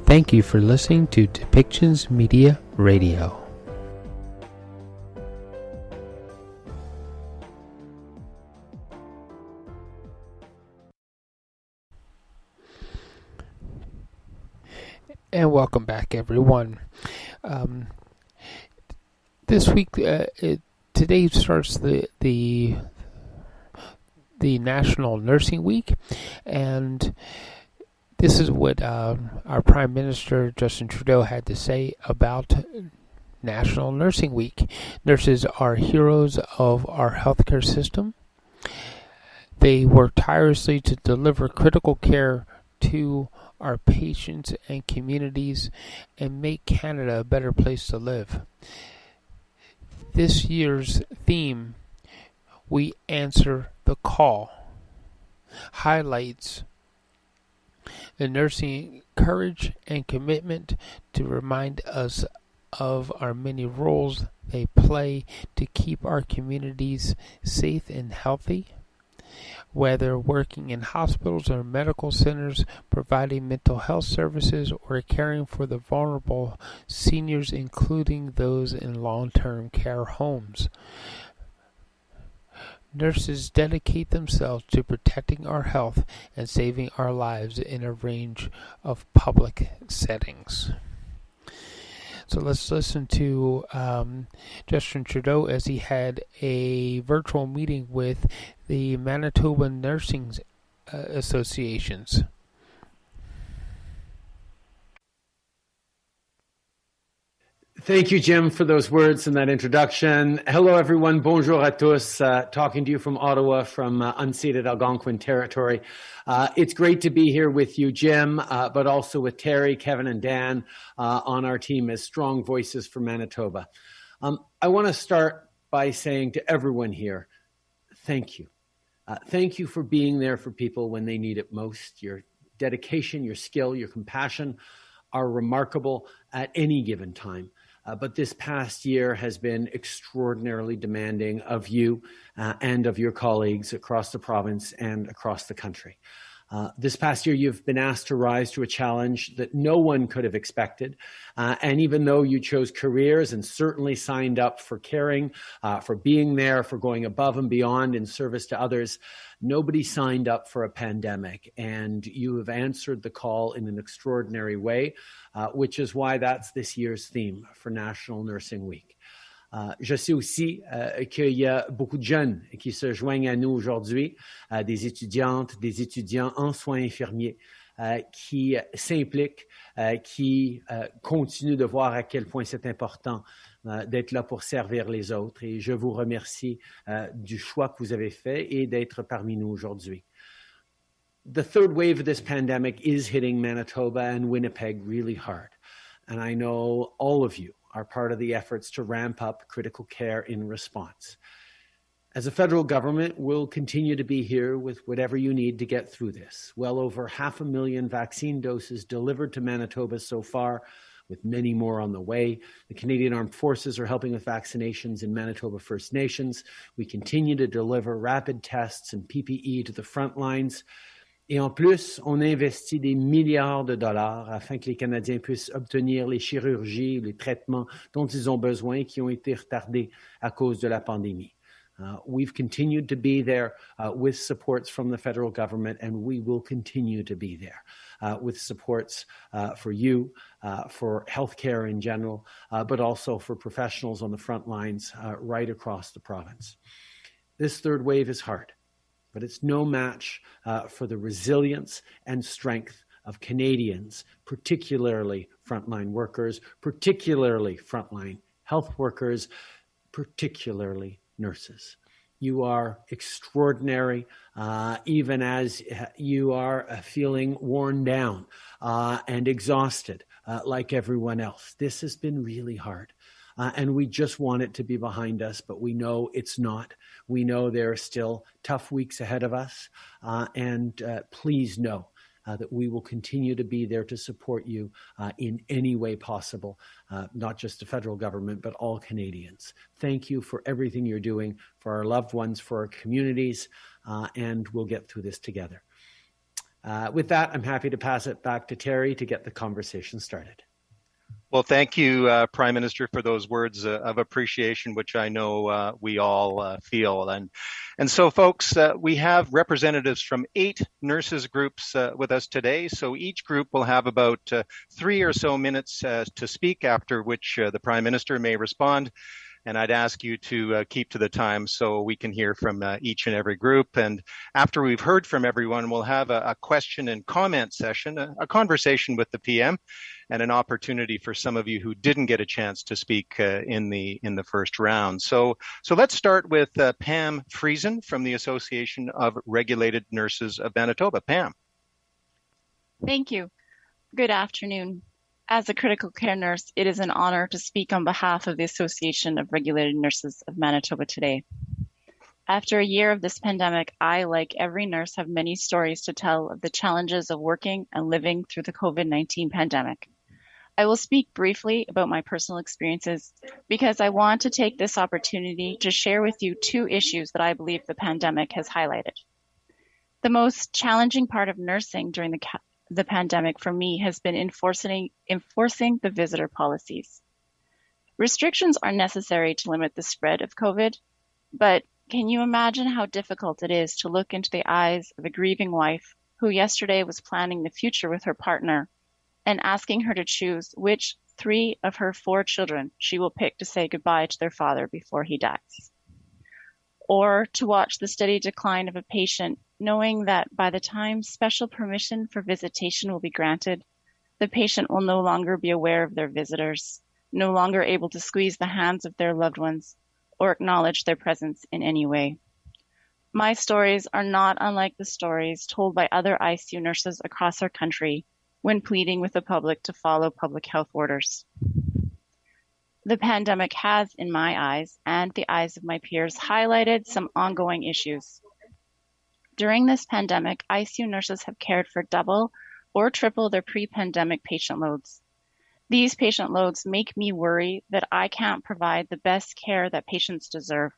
Thank you for listening to Depictions Media Radio. And welcome back, everyone. This week, today starts the National Nursing Week, and this is what our Prime Minister, Justin Trudeau, had to say about National Nursing Week. Nurses are heroes of our healthcare system. They work tirelessly to deliver critical care to our patients and communities and make Canada a better place to live. This year's theme, We Answer the Call, highlights the nursing courage and commitment to remind us of our many roles they play to keep our communities safe and healthy. Whether working in hospitals or medical centers, providing mental health services, or caring for the vulnerable seniors, including those in long-term care homes. Nurses dedicate themselves to protecting our health and saving our lives in a range of public settings. So let's listen to Justin Trudeau as he had a virtual meeting with the Manitoba Nurses Associations. Thank you, Jim, for those words and that introduction. Hello, everyone. Bonjour à tous. Talking to you from Ottawa, from unceded Algonquin territory. It's great to be here with you, Jim, but also with Terry, Kevin, and Dan on our team as strong voices for Manitoba. I want to start by saying to everyone here, thank you. Thank you for being there for people when they need it most. Your dedication, your skill, your compassion are remarkable at any given time. But this past year has been extraordinarily demanding of you and of your colleagues across the province and across the country. This past year, you've been asked to rise to a challenge that no one could have expected. And even though you chose careers and certainly signed up for caring, for being there, for going above and beyond in service to others, nobody signed up for a pandemic. And you have answered the call in an extraordinary way, which is why that's this year's theme for National Nursing Week. Je sais aussi qu'il y a beaucoup de jeunes qui se joignent à nous aujourd'hui, des étudiantes, des étudiants en soins infirmiers qui s'impliquent, qui continuent de voir à quel point c'est important d'être là pour servir les autres. Et je vous remercie du choix que vous avez fait et d'être parmi nous aujourd'hui. The third wave of this pandemic is hitting Manitoba and Winnipeg really hard. And I know all of you are part of the efforts to ramp up critical care in response. As a federal government, we'll continue to be here with whatever you need to get through this. Well over 500,000 vaccine doses delivered to Manitoba so far, with many more on the way. The Canadian Armed Forces are helping with vaccinations in Manitoba First Nations. We continue to deliver rapid tests and PPE to the front lines. Et en plus, on investit des milliards de dollars afin que les Canadiens puissent obtenir les chirurgies, les traitements dont ils ont besoin et qui ont été retardés à cause de la pandémie. We've continued to be there with supports from the federal government, and we will continue to be there with supports for you, for healthcare in general, but also for professionals on the front lines right across the province. This third wave is hard, but it's no match for the resilience and strength of Canadians, particularly frontline workers, particularly frontline health workers, particularly nurses. You are extraordinary, even as you are feeling worn down and exhausted like everyone else. This has been really hard. And we just want it to be behind us, but we know it's not. We know there are still tough weeks ahead of us. And please know that we will continue to be there to support you in any way possible, not just the federal government, but all Canadians. Thank you for everything you're doing for our loved ones, for our communities, and we'll get through this together. With that, I'm happy to pass it back to Terry to get the conversation started. Well, thank you, Prime Minister, for those words of appreciation, which I know we all feel. And so, folks, we have representatives from 8 nurses groups with us today. So each group will have about 3 or so minutes to speak, after which the Prime Minister may respond. And I'd ask you to keep to the time so we can hear from each and every group. And after we've heard from everyone, we'll have a question and comment session, a conversation with the PM, and an opportunity for some of you who didn't get a chance to speak in the first round. So let's start with Pam Friesen from the Association of Regulated Nurses of Manitoba. Pam. Thank you. Good afternoon. As a critical care nurse, it is an honor to speak on behalf of the Association of Regulated Nurses of Manitoba today. After a year of this pandemic, I, like every nurse, have many stories to tell of the challenges of working and living through the COVID-19 pandemic. I will speak briefly about my personal experiences because I want to take this opportunity to share with you 2 issues that I believe the pandemic has highlighted. The most challenging part of nursing during the pandemic for me has been enforcing the visitor policies. Restrictions are necessary to limit the spread of COVID, but can you imagine how difficult it is to look into the eyes of a grieving wife who yesterday was planning the future with her partner and asking her to choose which 3 of her 4 children she will pick to say goodbye to their father before he dies? Or to watch the steady decline of a patient, knowing that by the time special permission for visitation will be granted, the patient will no longer be aware of their visitors, no longer able to squeeze the hands of their loved ones or acknowledge their presence in any way. My stories are not unlike the stories told by other ICU nurses across our country when pleading with the public to follow public health orders. The pandemic has, in my eyes and the eyes of my peers, highlighted some ongoing issues. During this pandemic, ICU nurses have cared for double or triple their pre-pandemic patient loads. These patient loads make me worry that I can't provide the best care that patients deserve.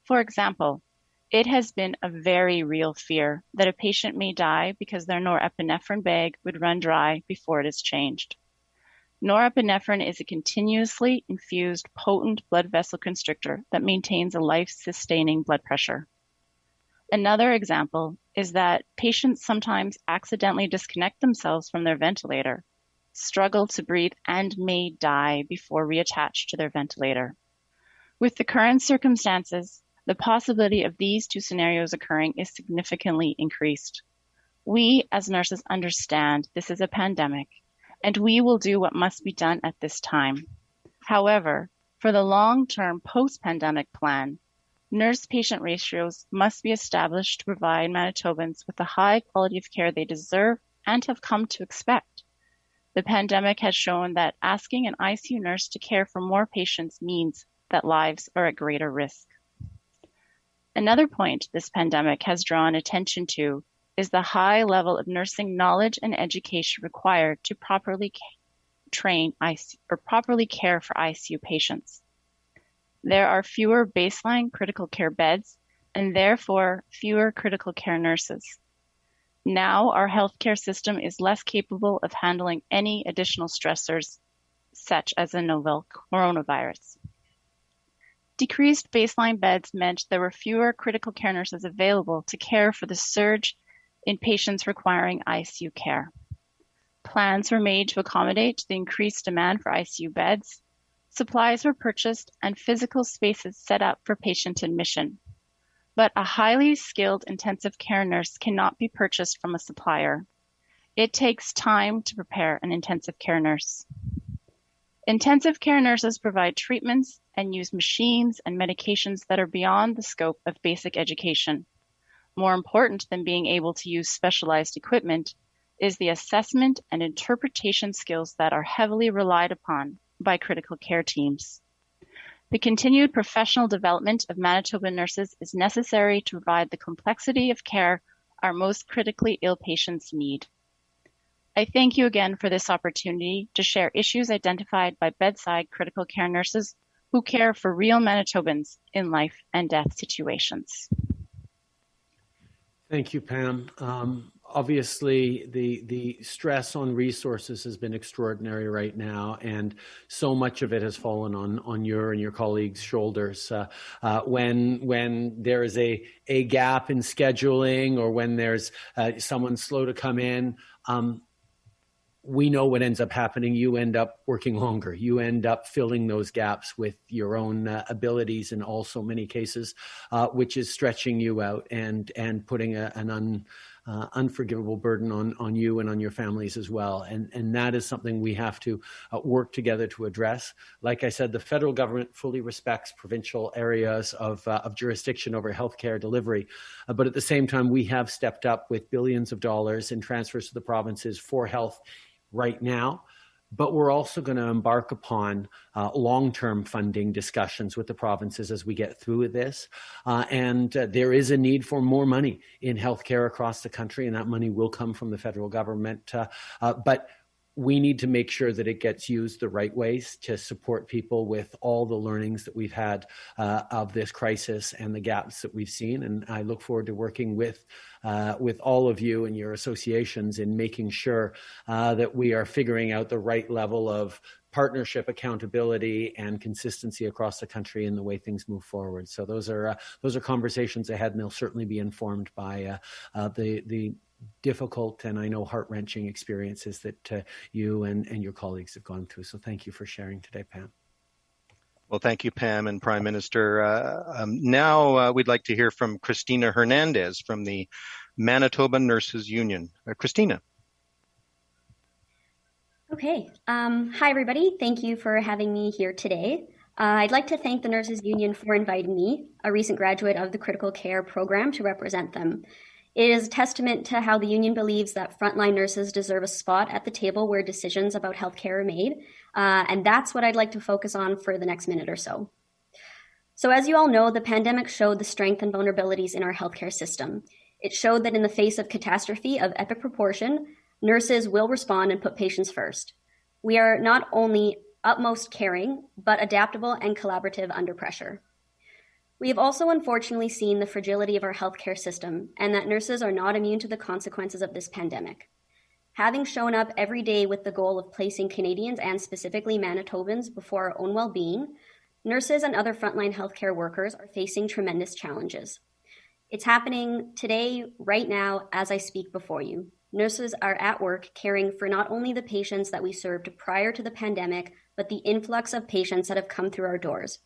For example, it has been a very real fear that a patient may die because their norepinephrine bag would run dry before it is changed. Norepinephrine is a continuously infused potent blood vessel constrictor that maintains a life-sustaining blood pressure. Another example is that patients sometimes accidentally disconnect themselves from their ventilator, struggle to breathe, and may die before reattached to their ventilator. With the current circumstances, the possibility of these 2 scenarios occurring is significantly increased. We as nurses understand this is a pandemic, and we will do what must be done at this time. However, for the long-term post-pandemic plan, nurse-patient ratios must be established to provide Manitobans with the high quality of care they deserve and have come to expect. The pandemic has shown that asking an ICU nurse to care for more patients means that lives are at greater risk. Another point this pandemic has drawn attention to is the high level of nursing knowledge and education required to properly properly care for ICU patients. There are fewer baseline critical care beds and therefore fewer critical care nurses. Now our healthcare system is less capable of handling any additional stressors, such as a novel coronavirus. Decreased baseline beds meant there were fewer critical care nurses available to care for the surge in patients requiring ICU care. Plans were made to accommodate the increased demand for ICU beds. Supplies were purchased and physical spaces set up for patient admission. But a highly skilled intensive care nurse cannot be purchased from a supplier. It takes time to prepare an intensive care nurse. Intensive care nurses provide treatments and use machines and medications that are beyond the scope of basic education. More important than being able to use specialized equipment is the assessment and interpretation skills that are heavily relied upon by critical care teams. The continued professional development of Manitoba nurses is necessary to provide the complexity of care our most critically ill patients need. I thank you again for this opportunity to share issues identified by bedside critical care nurses who care for real Manitobans in life and death situations. Thank you, Pam. obviously, the stress on resources has been extraordinary right now, and so much of it has fallen on your and your colleagues' shoulders. When there is a gap in scheduling, or when there's someone slow to come in, we know what ends up happening. You end up working longer. You end up filling those gaps with your own abilities in also many cases, which is stretching you out and putting an unforgivable burden on you and on your families as well. And that is something we have to work together to address. Like I said, the federal government fully respects provincial areas of jurisdiction over healthcare delivery. But at the same time, we have stepped up with billions of dollars in transfers to the provinces for health right now. But we're also going to embark upon long-term funding discussions with the provinces as we get through this. And there is a need for more money in healthcare across the country, and that money will come from the federal government. But we need to make sure that it gets used the right ways to support people with all the learnings that we've had of this crisis and the gaps that we've seen. And I look forward to working with all of you and your associations in making sure that we are figuring out the right level of partnership, accountability, and consistency across the country in the way things move forward. So those are conversations ahead, and they'll certainly be informed by the difficult and I know heart-wrenching experiences that you and your colleagues have gone through. So thank you for sharing today, Pam. Well, thank you, Pam and Prime Minister. Now we'd like to hear from Christina Hernandez from the Manitoba Nurses Union. Christina. Okay. Hi, everybody. Thank you for having me here today. I'd like to thank the Nurses Union for inviting me, a recent graduate of the Critical Care program, to represent them. It is a testament to how the union believes that frontline nurses deserve a spot at the table where decisions about healthcare are made. And that's what I'd like to focus on for the next minute or so. So as you all know, the pandemic showed the strength and vulnerabilities in our healthcare system. It showed that in the face of catastrophe of epic proportion, nurses will respond and put patients first. We are not only utmost caring, but adaptable and collaborative under pressure. We have also unfortunately seen the fragility of our healthcare system and that nurses are not immune to the consequences of this pandemic. Having shown up every day with the goal of placing Canadians and specifically Manitobans before our own well-being, nurses and other frontline healthcare workers are facing tremendous challenges. It's happening today, right now, as I speak before you. Nurses are at work caring for not only the patients that we served prior to the pandemic, but the influx of patients that have come through our doors.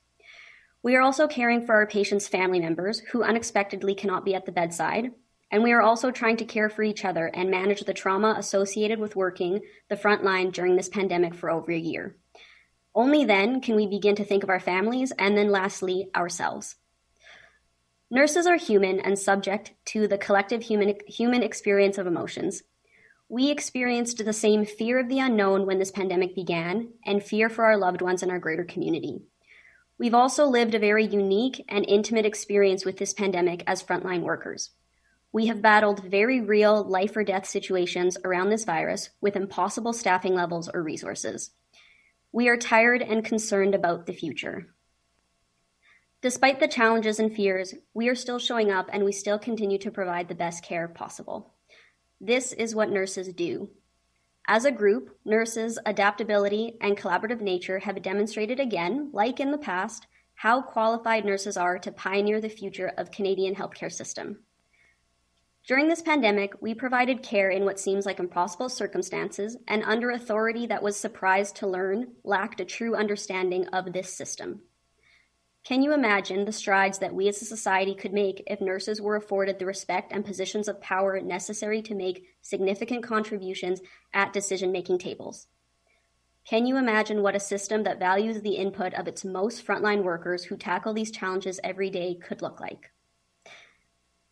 We are also caring for our patients' family members who unexpectedly cannot be at the bedside, and we are also trying to care for each other and manage the trauma associated with working the front line during this pandemic for over a year. Only then can we begin to think of our families and then lastly, ourselves. Nurses are human and subject to the collective human experience of emotions. We experienced the same fear of the unknown when this pandemic began and fear for our loved ones in our greater community. We've also lived a very unique and intimate experience with this pandemic as frontline workers. We have battled very real life or death situations around this virus with impossible staffing levels or resources. We are tired and concerned about the future. Despite the challenges and fears, we are still showing up and we still continue to provide the best care possible. This is what nurses do. As a group, nurses' adaptability and collaborative nature have demonstrated again, like in the past, how qualified nurses are to pioneer the future of Canadian healthcare system. During this pandemic, we provided care in what seems like impossible circumstances and under authority that was surprised to learn lacked a true understanding of this system. Can you imagine the strides that we as a society could make if nurses were afforded the respect and positions of power necessary to make significant contributions at decision-making tables? Can you imagine what a system that values the input of its most frontline workers who tackle these challenges every day could look like?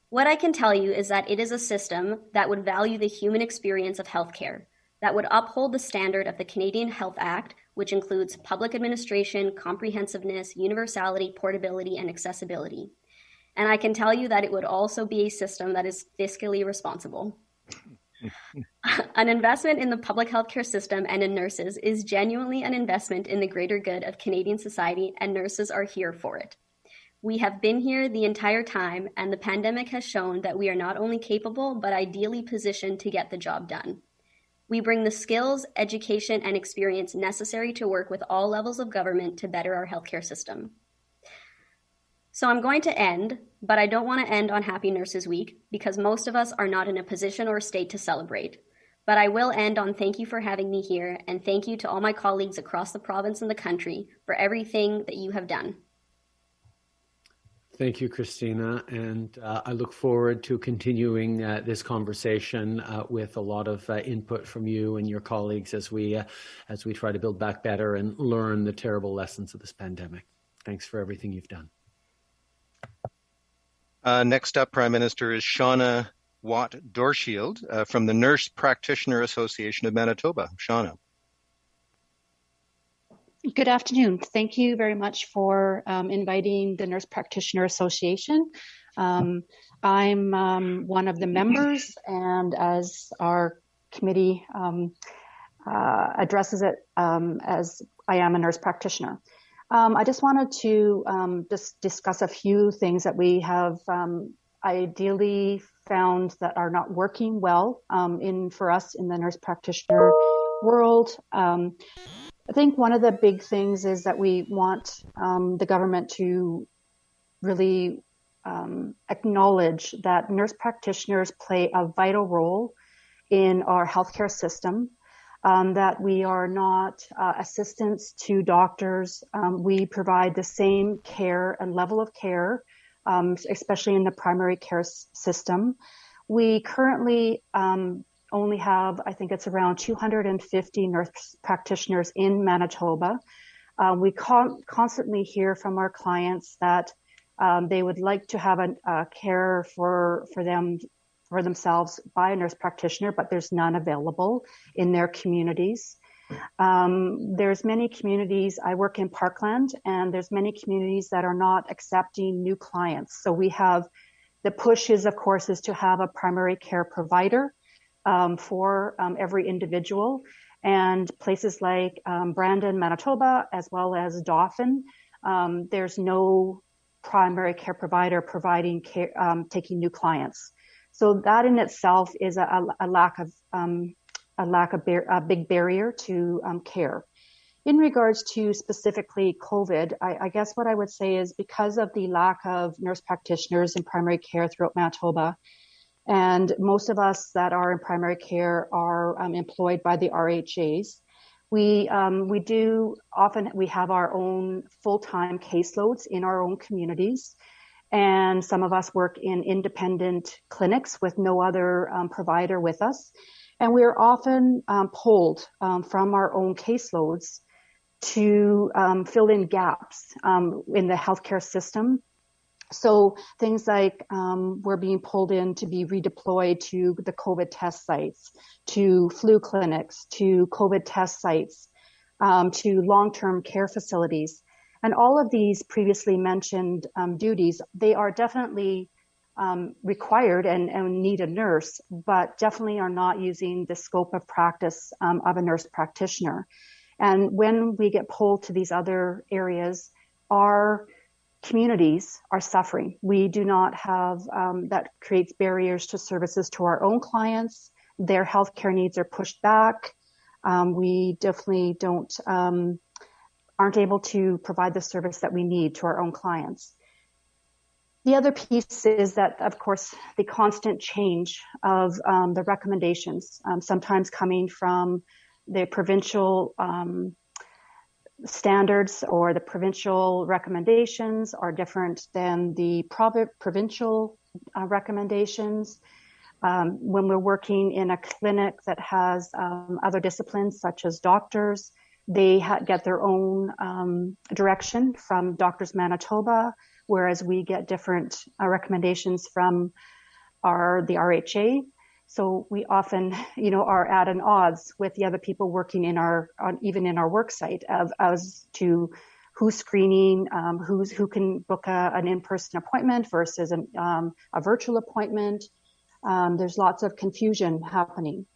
What I can tell you is that it is a system that would value the human experience of healthcare, that would uphold the standard of the Canadian Health Act, which includes public administration, comprehensiveness, universality, portability, and accessibility. And I can tell you that it would also be a system that is fiscally responsible. An investment in the public healthcare system and in nurses is genuinely an investment in the greater good of Canadian society, and nurses are here for it. We have been here the entire time, and the pandemic has shown that we are not only capable, but ideally positioned to get the job done. We bring the skills, education, and experience necessary to work with all levels of government to better our healthcare system. So I'm going to end, but I don't want to end on Happy Nurses Week because most of us are not in a position or state to celebrate. But I will end on thank you for having me here, and thank you to all my colleagues across the province and the country for everything that you have done. Thank you, Christina, and I look forward to continuing this conversation with a lot of input from you and your colleagues as we try to build back better and learn the terrible lessons of this pandemic. Thanks for everything you've done. Next up, Prime Minister, is Shauna Watt-Dorshield from the Nurse Practitioner Association of Manitoba. Shauna. Good afternoon. Thank you very much for inviting the Nurse Practitioner Association. I'm one of the members, and as our committee addresses it, as I am a nurse practitioner. I just wanted to just discuss a few things that we have ideally found that are not working well for us in the nurse practitioner world. I think one of the big things is that we want the government to really acknowledge that nurse practitioners play a vital role in our healthcare system, that we are not assistants to doctors. We provide the same care and level of care, especially in the primary care system. We currently only have, I think it's around 250 nurse practitioners in Manitoba. We constantly hear from our clients that they would like to have a care for themselves by a nurse practitioner, but there's none available in their communities. There's many communities, I work in Parkland, and there's many communities that are not accepting new clients. So we have, the push is, of course, is to have a primary care provider for every individual, and places like Brandon, Manitoba, as well as Dauphin, there's no primary care provider providing care, taking new clients. So that in itself is a big barrier to care. In regards to specifically COVID, I guess what I would say is because of the lack of nurse practitioners in primary care throughout Manitoba, and most of us that are in primary care are employed by the RHAs. We have our own full-time caseloads in our own communities, and some of us work in independent clinics with no other provider with us. And we're often pulled from our own caseloads to fill in gaps in the healthcare system. So things like we're being pulled in to be redeployed to the COVID test sites, to flu clinics, to COVID test sites, to long-term care facilities. And all of these previously mentioned duties, they are definitely required and need a nurse, but definitely are not using the scope of practice of a nurse practitioner. And when we get pulled to these other areas, our communities are suffering. We do not have, that creates barriers to services to our own clients. Their healthcare needs are pushed back. We definitely aren't able to provide the service that we need to our own clients. The other piece is that, of course, the constant change of the recommendations, sometimes coming from the provincial standards or the provincial recommendations are different than the provincial recommendations. When we're working in a clinic that has other disciplines such as doctors, they get their own direction from Doctors Manitoba, whereas we get different recommendations from the RHA. So we often, are at an odds with the other people working even in our work site as to who's screening, who can book an in-person appointment versus a virtual appointment. There's lots of confusion happening.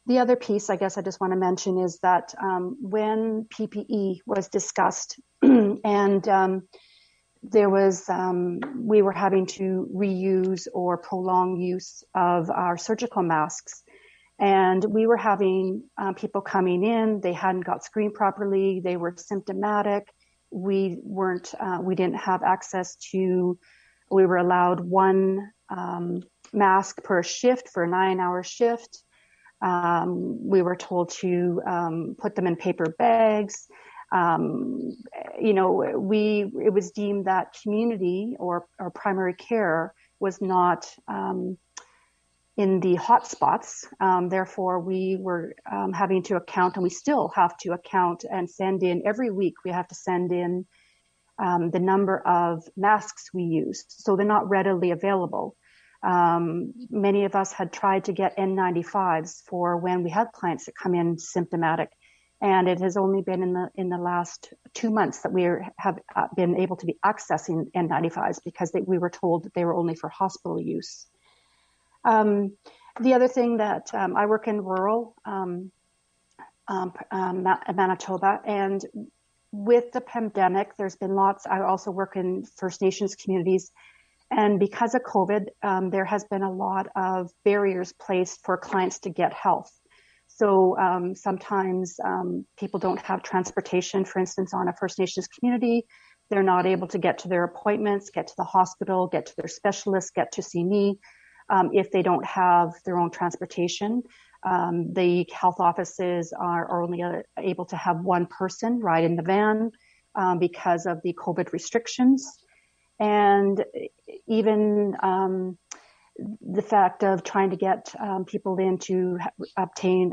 The other piece, I guess I just want to mention is that when PPE was discussed and there was, we were having to reuse or prolong use of our surgical masks. And we were having people coming in, they hadn't got screened properly, they were symptomatic. We didn't have access to, we were allowed one mask per shift for a 9-hour shift. We were told to put them in paper bags. It was deemed that community or primary care was not in the hot spots. Therefore, we were having to account, and we still have to account and send in every week. We have to send in the number of masks we used. So they're not readily available. Many of us had tried to get N95s for when we had clients that come in symptomatic. And it has only been in the last 2 months that we have been able to be accessing N95s because we were told that they were only for hospital use. The other thing that I work in rural Manitoba, and with the pandemic, there's been lots. I also work in First Nations communities, and because of COVID, there has been a lot of barriers placed for clients to get health. So sometimes people don't have transportation, for instance, on a First Nations community. They're not able to get to their appointments, get to the hospital, get to their specialists, get to see me if they don't have their own transportation. The health offices are only able to have one person ride in the van because of the COVID restrictions. And even the fact of trying to get people in to obtain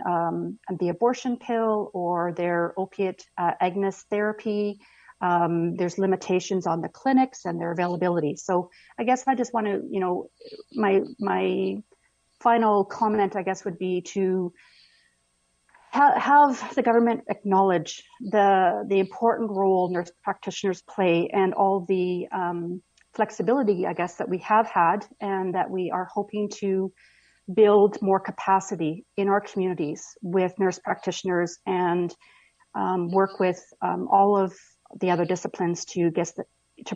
the abortion pill or their opiate agonist therapy. There's limitations on the clinics and their availability. So I guess I just want to, my final comment, I guess, would be to have the government acknowledge the important role nurse practitioners play and all the flexibility, I guess, that we have had and that we are hoping to build more capacity in our communities with nurse practitioners and work with all of the other disciplines to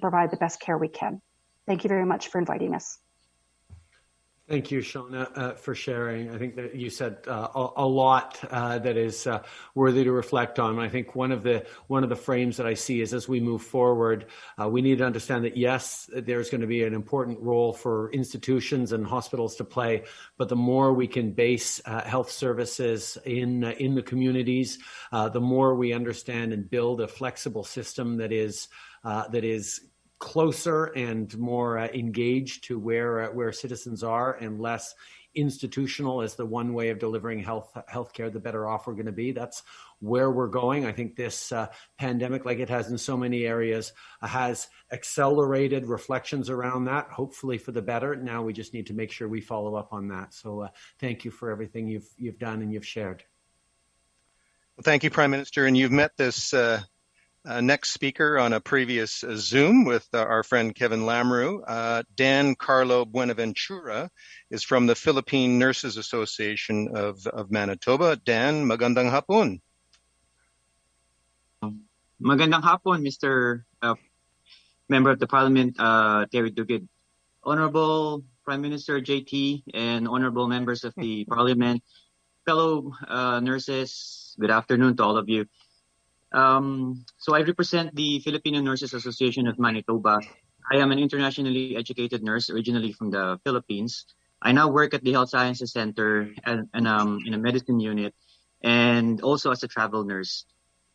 provide the best care we can. Thank you very much for inviting us. Thank you, Shauna, for sharing. I think that you said a lot that is worthy to reflect on. I think one of the frames that I see is as we move forward, we need to understand that yes, there's going to be an important role for institutions and hospitals to play, but the more we can base health services in the communities, the more we understand and build a flexible system that is closer and more engaged to where citizens are and less institutional as the one way of delivering healthcare, the better off we're going to be. That's where we're going. I think this pandemic, like it has in so many areas, has accelerated reflections around that, hopefully for the better. Now we just need to make sure we follow up on that. So thank you for everything you've done and you've shared. Well, thank you, Prime Minister. And you've met this next speaker on a previous Zoom with our friend Kevin Lamrou. Dan Carlo Buenaventura is from the Philippine Nurses Association of Manitoba. Dan, magandang hapon. Magandang hapon, Mr. Member of the Parliament, Terry Duguid. Honorable Prime Minister JT and honorable members of the Parliament, fellow nurses, good afternoon to all of you. So I represent the Filipino Nurses Association of Manitoba. I am an internationally educated nurse originally from the Philippines. I now work at the Health Sciences Center and in a medicine unit and also as a travel nurse.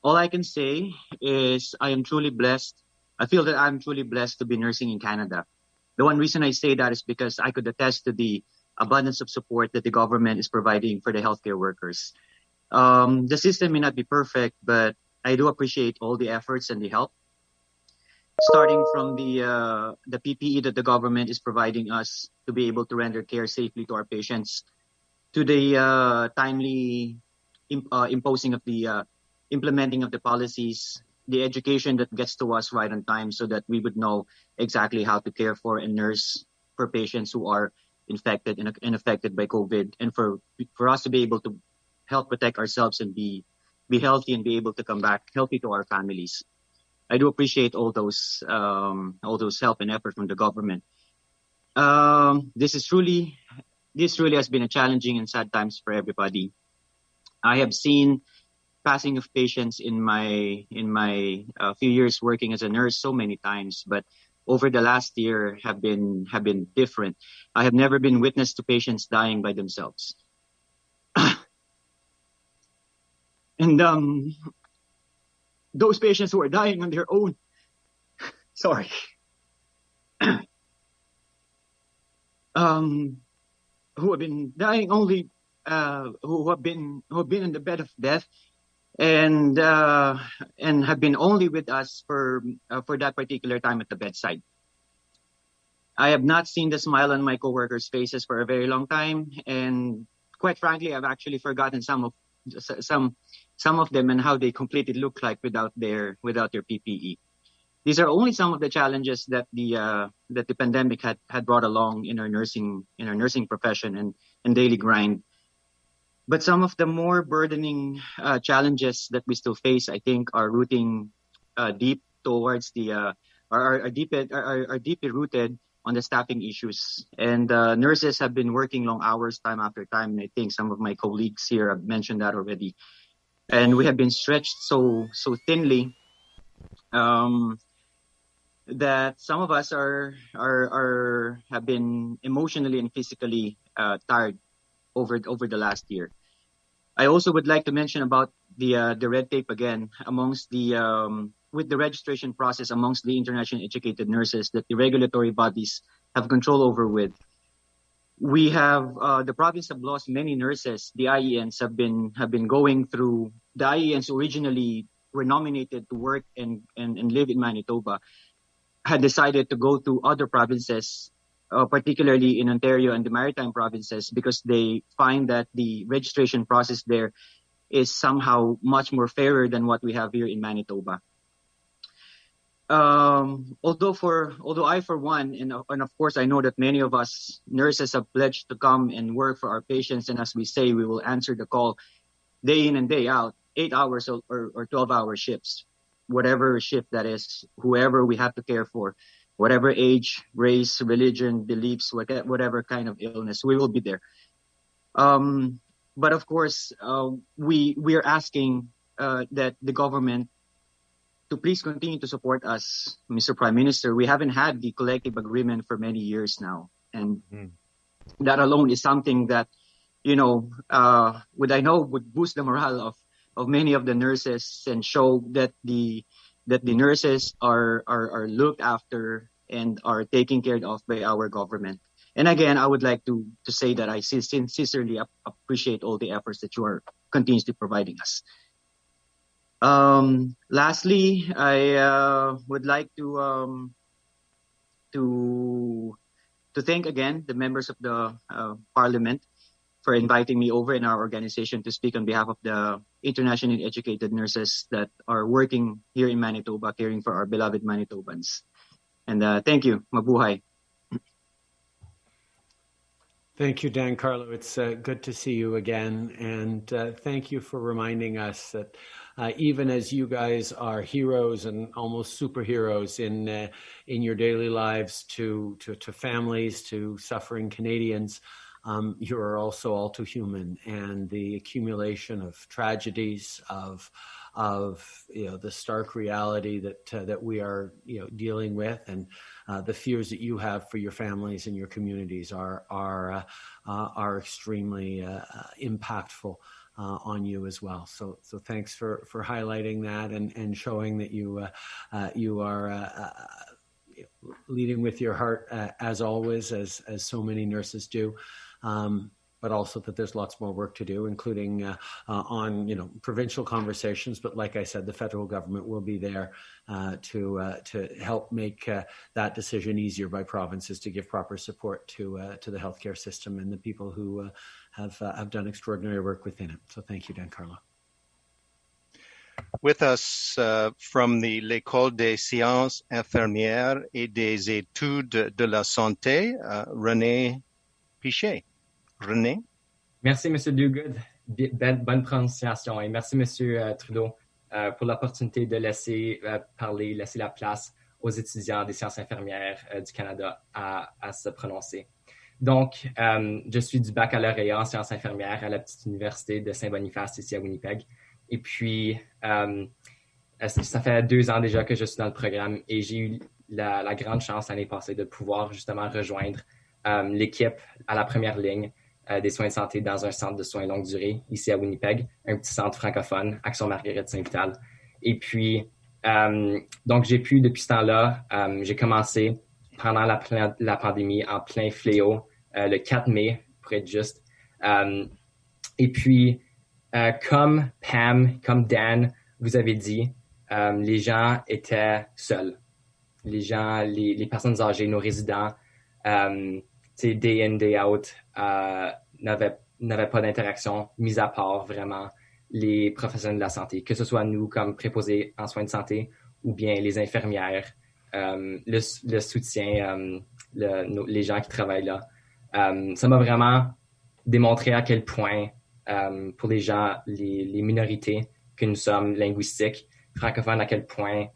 All I can say is I am truly blessed. I feel that I'm truly blessed to be nursing in Canada. The one reason I say that is because I could attest to the abundance of support that the government is providing for the healthcare workers. The system may not be perfect, but I do appreciate all the efforts and the help, starting from the PPE that the government is providing us to be able to render care safely to our patients, to the timely imposing of the implementing of the policies, the education that gets to us right on time so that we would know exactly how to care for and nurse for patients who are infected and affected by COVID, and for us to be able to help protect ourselves and be healthy and be able to come back healthy to our families. I do appreciate all those help and effort from the government. This really has been a challenging and sad times for everybody. I have seen passing of patients in my few years working as a nurse so many times, but over the last year have been different. I have never been witness to patients dying by themselves. And those patients who are dying on their own, sorry, who have been dying only, who have been in the bed of death, and have been only with us for that particular time at the bedside. I have not seen the smile on my coworkers' faces for a very long time, and quite frankly, I've actually forgotten some of them and how they completely look like without their PPE. These are only some of the challenges that the pandemic had brought along in our nursing profession and daily grind. But some of the more burdening challenges that we still face, I think, are rooting deep towards are deeply rooted on the staffing issues. And nurses have been working long hours, time after time. And I think some of my colleagues here have mentioned that already. And we have been stretched so thinly that some of us have been emotionally and physically tired over the last year. I also would like to mention about the red tape again amongst with the registration process amongst the internationally educated nurses that the regulatory bodies have control over with. We have the province have lost many nurses. The IENs have been going through. The IENs originally were nominated to work and live in Manitoba, had decided to go to other provinces, particularly in Ontario and the Maritime provinces, because they find that the registration process there is somehow much more fairer than what we have here in Manitoba. Although I, for one, and of course I know that many of us nurses have pledged to come and work for our patients, and as we say, we will answer the call day in and day out, 8 hours or 12-hour shifts, whatever shift that is, whoever we have to care for, whatever age, race, religion, beliefs, whatever kind of illness, we will be there. But of course, we are asking that the government to please continue to support us, Mr. Prime Minister. We haven't had the collective agreement for many years now, and that alone is something that would boost the morale of many of the nurses and show that the nurses are looked after and are taken care of by our government. And again, I would like to say that I sincerely appreciate all the efforts that you are continuously providing us. Lastly, I would like to thank again the members of the Parliament for inviting me over in our organization to speak on behalf of the internationally educated nurses that are working here in Manitoba, caring for our beloved Manitobans. And thank you. Mabuhay. Thank you, Dan Carlo. It's good to see you again. And thank you for reminding us that even as you guys are heroes and almost superheroes in your daily lives to families, to suffering Canadians, you are also all too human, and the accumulation of tragedies, of the stark reality that we are dealing with, and the fears that you have for your families and your communities are extremely impactful on you as well. So thanks for highlighting that and showing that you are leading with your heart as always, as so many nurses do. But also that there's lots more work to do, including on provincial conversations. But like I said, the federal government will be there to help make that decision easier by provinces to give proper support to the healthcare system and the people who have done extraordinary work within it. So thank you, Dan Carlo. With us from the l'École des sciences infirmières et des études de la santé, René Pichet. René. Merci, M. Duguid. Bonne prononciation. Et merci, M. Trudeau. pour l'opportunité de laisser laisser la place aux étudiants des sciences infirmières du Canada à se prononcer. Donc, je suis du baccalauréat en sciences infirmières à la petite université de Saint-Boniface ici à Winnipeg. Et puis, ça fait 2 ans déjà que je suis dans le programme et j'ai eu la grande chance l'année passée de pouvoir justement rejoindre l'équipe à la première ligne des soins de santé dans un centre de soins longue durée ici à Winnipeg, un petit centre francophone, Action Marguerite Saint-Vital. Et puis, donc j'ai pu, depuis ce temps-là, j'ai commencé pendant la pandémie en plein fléau, le 4 mai, pour être juste. Et puis, comme Pam, comme Dan vous avez dit, les gens étaient seuls. Les gens, les personnes âgées, nos résidents, day in, day out, n'avaient pas d'interaction, mis à part vraiment les professionnels de la santé, que ce soit nous comme préposés en soins de santé ou bien les infirmières, le soutien, les gens qui travaillent là. Ça m'a vraiment démontré à quel point, pour les gens, les minorités que nous sommes linguistiques, francophones, à quel point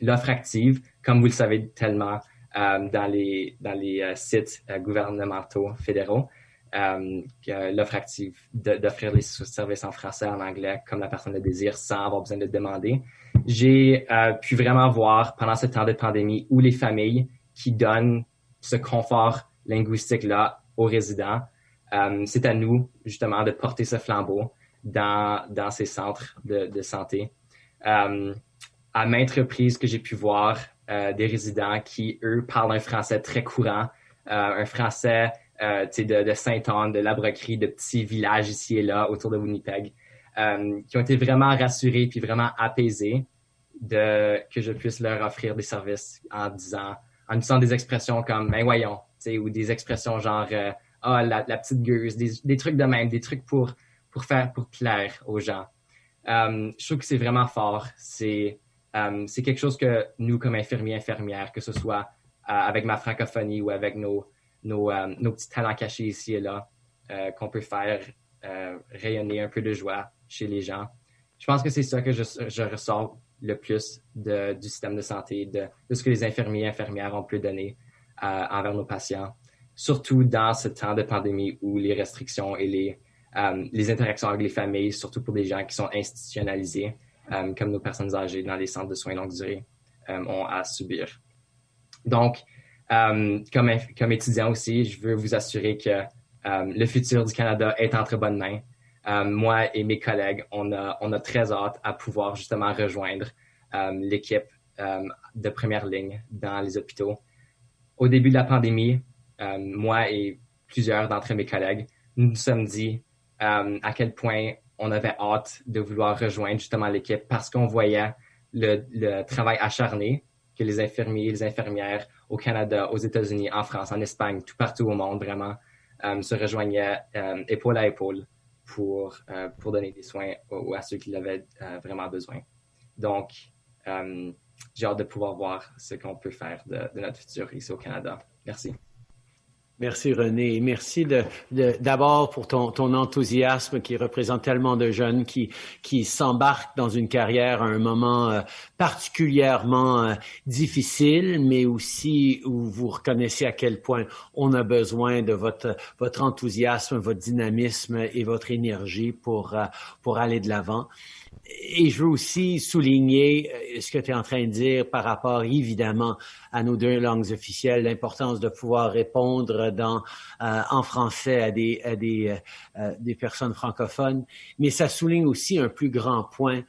l'offre active, comme vous le savez tellement dans les sites gouvernementaux fédéraux, l'offre active d'offrir les services en français, en anglais, comme la personne le désire, sans avoir besoin de le demander. J'ai pu vraiment voir pendant ce temps de pandémie où les familles qui donnent ce confort linguistique-là aux résidents, c'est à nous, justement, de porter ce flambeau dans ces centres de santé. À maintes reprises que j'ai pu voir des résidents qui, eux, parlent un français très courant, un français de Sainte-Anne, de Labroquerie, de petits villages ici et là autour de Winnipeg, qui ont été vraiment rassurés puis vraiment apaisés que je puisse leur offrir des services en disant des expressions comme « ben voyons », ou des expressions genre « ah, la petite gueuse », des trucs de même, des trucs pour plaire aux gens. Je trouve que c'est vraiment fort. C'est quelque chose que nous, comme infirmiers, infirmières, que ce soit avec ma francophonie ou avec nos petits talents cachés ici et là, qu'on peut faire rayonner un peu de joie chez les gens. Je pense que c'est ça que je ressors le plus du système de santé, de ce que les infirmiers et infirmières ont pu donner envers nos patients, surtout dans ce temps de pandémie où les restrictions et les interactions avec les familles, surtout pour des gens qui sont institutionnalisés, comme nos personnes âgées dans les centres de soins longue durée, ont à subir. Donc, comme étudiant aussi, je veux vous assurer que le futur du Canada est entre bonnes mains. Moi et mes collègues, on a très hâte à pouvoir justement rejoindre l'équipe de première ligne dans les hôpitaux. Au début de la pandémie, moi et plusieurs d'entre mes collègues, nous nous sommes dit à quel point on avait hâte de vouloir rejoindre justement l'équipe parce qu'on voyait le travail acharné que les infirmiers et les infirmières au Canada, aux États-Unis, en France, en Espagne, tout partout au monde, vraiment, se rejoignaient épaule à épaule pour donner des soins à ceux qui l'avaient vraiment besoin. Donc, j'ai hâte de pouvoir voir ce qu'on peut faire de notre futur ici au Canada. Merci. Merci René. Merci d'abord pour ton enthousiasme qui représente tellement de jeunes qui s'embarquent dans une carrière à un moment particulièrement difficile, mais aussi où vous reconnaissez à quel point on a besoin de votre enthousiasme, votre dynamisme et votre énergie pour aller de l'avant. Et je veux aussi souligner ce que tu es en train de dire par rapport, évidemment, à nos 2 langues officielles, l'importance de pouvoir répondre en français à des personnes francophones. Mais ça souligne aussi un plus grand point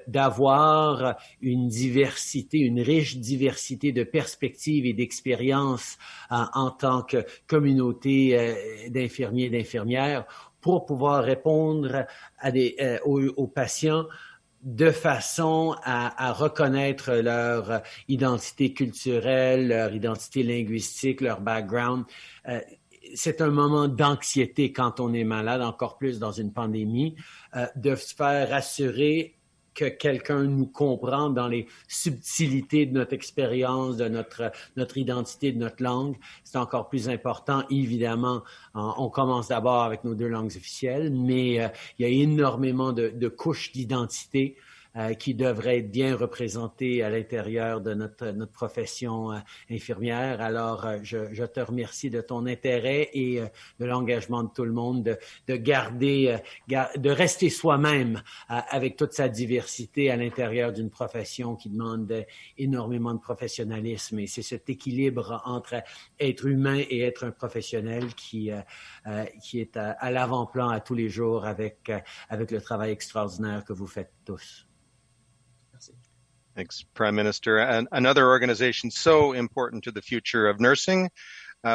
d'avoir une diversité, une riche diversité de perspectives et d'expériences en tant que communauté d'infirmiers et d'infirmières pour pouvoir répondre aux patients de façon à reconnaître leur identité culturelle, leur identité linguistique, leur background. C'est un moment d'anxiété quand on est malade, encore plus dans une pandémie, de se faire rassurer que quelqu'un nous comprend dans les subtilités de notre expérience, de notre identité, de notre langue. C'est encore plus important. Évidemment, on commence d'abord avec nos 2 langues officielles, mais il y a énormément de couches d'identité qui devraient être bien représentées à l'intérieur de notre profession infirmière. Alors, je te remercie de ton intérêt et de l'engagement de tout le monde de garder, de rester soi-même avec toute sa diversité à l'intérieur d'une profession qui demande énormément de professionnalisme. Et c'est cet équilibre entre être humain et être un professionnel qui est à l'avant-plan à tous les jours avec le travail extraordinaire que vous faites tous. Thanks, Prime Minister. And another organization so important to the future of nursing,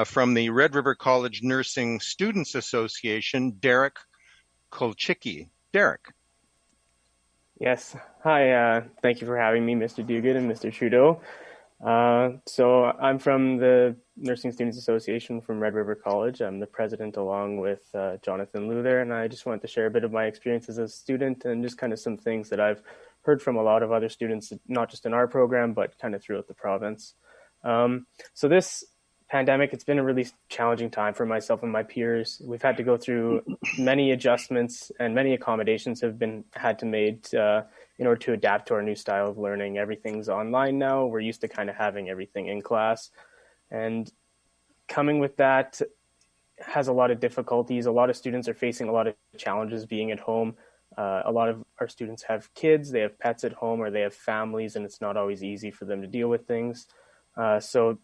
from the Red River College Nursing Students Association, Derek Kolchicki. Derek. Yes. Hi. Thank you for having me, Mr. Duguid and Mr. Trudeau. So I'm from the Nursing Students Association from Red River College. I'm the president along with Jonathan Liu there, and I just wanted to share a bit of my experiences as a student and just kind of some things that I've heard from a lot of other students, not just in our program, but kind of throughout the province. So this pandemic, it's been a really challenging time for myself and my peers. We've had to go through many adjustments and many accommodations have been had to made in order to adapt to our new style of learning. Everything's online now. We're used to kind of having everything in class. And coming with that has a lot of difficulties. A lot of students are facing a lot of challenges being at home. A lot of our students have kids, they have pets at home, or they have families, and it's not always easy for them to deal with things. So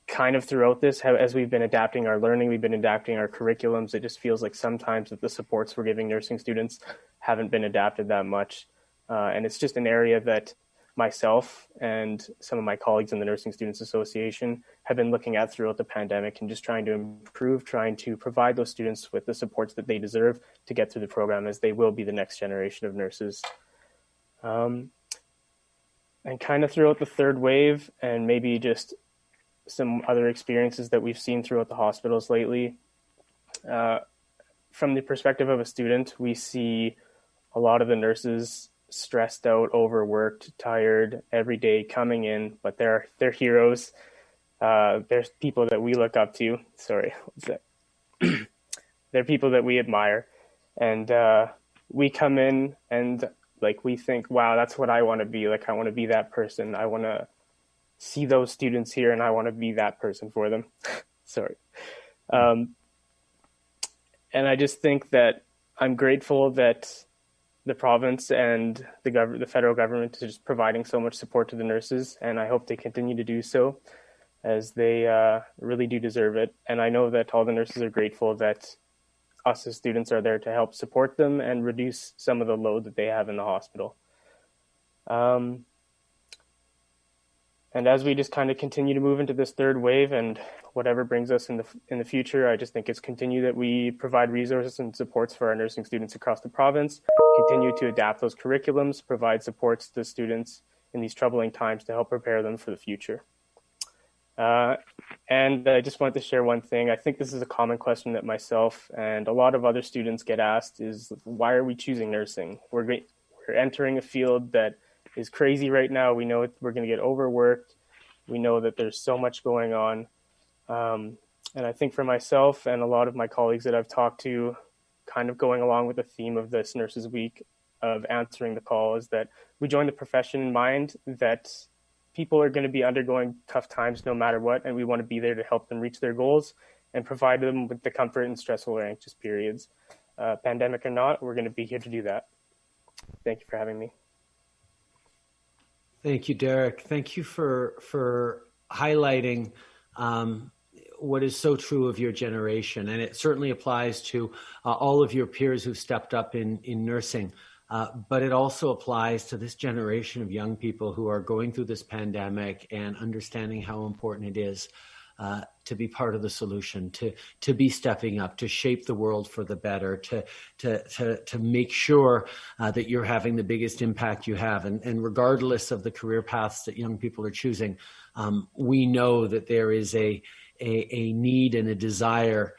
kind of throughout this, as we've been adapting our learning, we've been adapting our curriculums, it just feels like sometimes that the supports we're giving nursing students haven't been adapted that much. And it's just an area that myself and some of my colleagues in the Nursing Students Association have been looking at throughout the pandemic and just trying to improve, trying to provide those students with the supports that they deserve to get through the program, as they will be the next generation of nurses. And kind of throughout the third wave, and maybe just some other experiences that we've seen throughout the hospitals lately, from the perspective of a student, we see a lot of the nurses stressed out, overworked, tired every day coming in, but they're heroes. There's people that we look up to. Sorry, what's that? They're people that we admire, and we come in and like we think, wow, that's what I want to be. Like I want to be that person. I want to see those students here, and I want to be that person for them. Sorry, and I just think that I'm grateful that the province and the federal government is just providing so much support to the nurses, and I hope they continue to do so, as they really do deserve it. And I know that all the nurses are grateful that us as students are there to help support them and reduce some of the load that they have in the hospital. And as we just kind of continue to move into this third wave and whatever brings us in the future, I just think it's continue that we provide resources and supports for our nursing students across the province, continue to adapt those curriculums, provide supports to students in these troubling times to help prepare them for the future. And I just wanted to share one thing. I think this is a common question that myself and a lot of other students get asked is, why are we choosing nursing? We're entering a field that is crazy right now. We know we're going to get overworked. We know that there's so much going on. And I think for myself and a lot of my colleagues that I've talked to, kind of going along with the theme of this Nurses Week of answering the call, is that we join the profession in mind that people are going to be undergoing tough times no matter what, and we want to be there to help them reach their goals and provide them with the comfort in stressful or anxious periods. Pandemic or not, we're going to be here to do that. Thank you for having me. Thank you, Derek. Thank you for highlighting what is so true of your generation. And it certainly applies to all of your peers who've stepped up in nursing. But it also applies to this generation of young people who are going through this pandemic and understanding how important it is to be part of the solution, to be stepping up, to shape the world for the better, to make sure that you're having the biggest impact you have. And regardless of the career paths that young people are choosing, we know that there is a need and a desire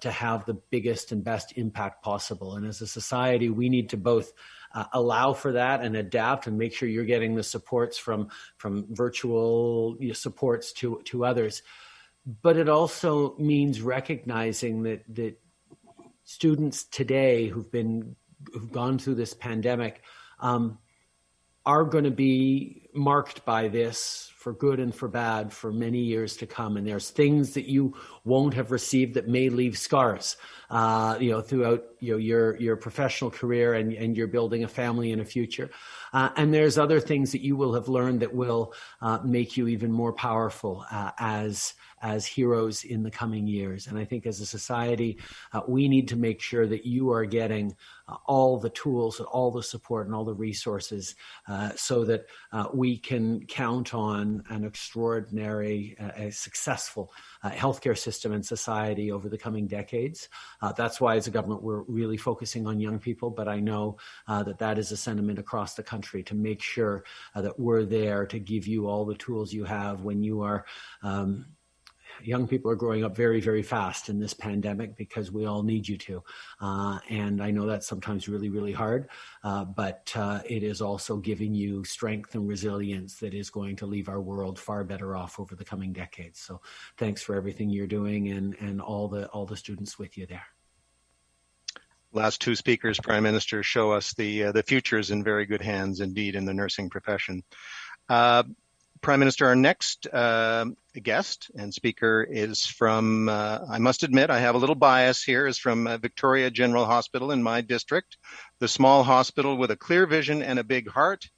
to have the biggest and best impact possible. And as a society, we need to both allow for that and adapt and make sure you're getting the supports from virtual supports to others. But it also means recognizing that students today who've gone through this pandemic are going to be marked by this for good and for bad for many years to come. And there's things that you won't have received that may leave scars, throughout your professional career and you're building a family and a future. And there's other things that you will have learned that will make you even more powerful as heroes in the coming years. And I think as a society, we need to make sure that you are getting all the tools and all the support and all the resources so that we can count on an extraordinary, successful healthcare system and society over the coming decades. That's why as a government, we're really focusing on young people, but I know that is a sentiment across the country to make sure that we're there to give you all the tools you have when you are young people are growing up very, very fast in this pandemic because we all need you to. And I know that's sometimes really, really hard, but it is also giving you strength and resilience that is going to leave our world far better off over the coming decades. So thanks for everything you're doing and all the students with you there. Last two speakers, Prime Minister, show us the future is in very good hands indeed in the nursing profession. Prime Minister, our next guest and speaker is from, I must admit, I have a little bias here, is from Victoria General Hospital in my district, the small hospital with a clear vision and a big heart.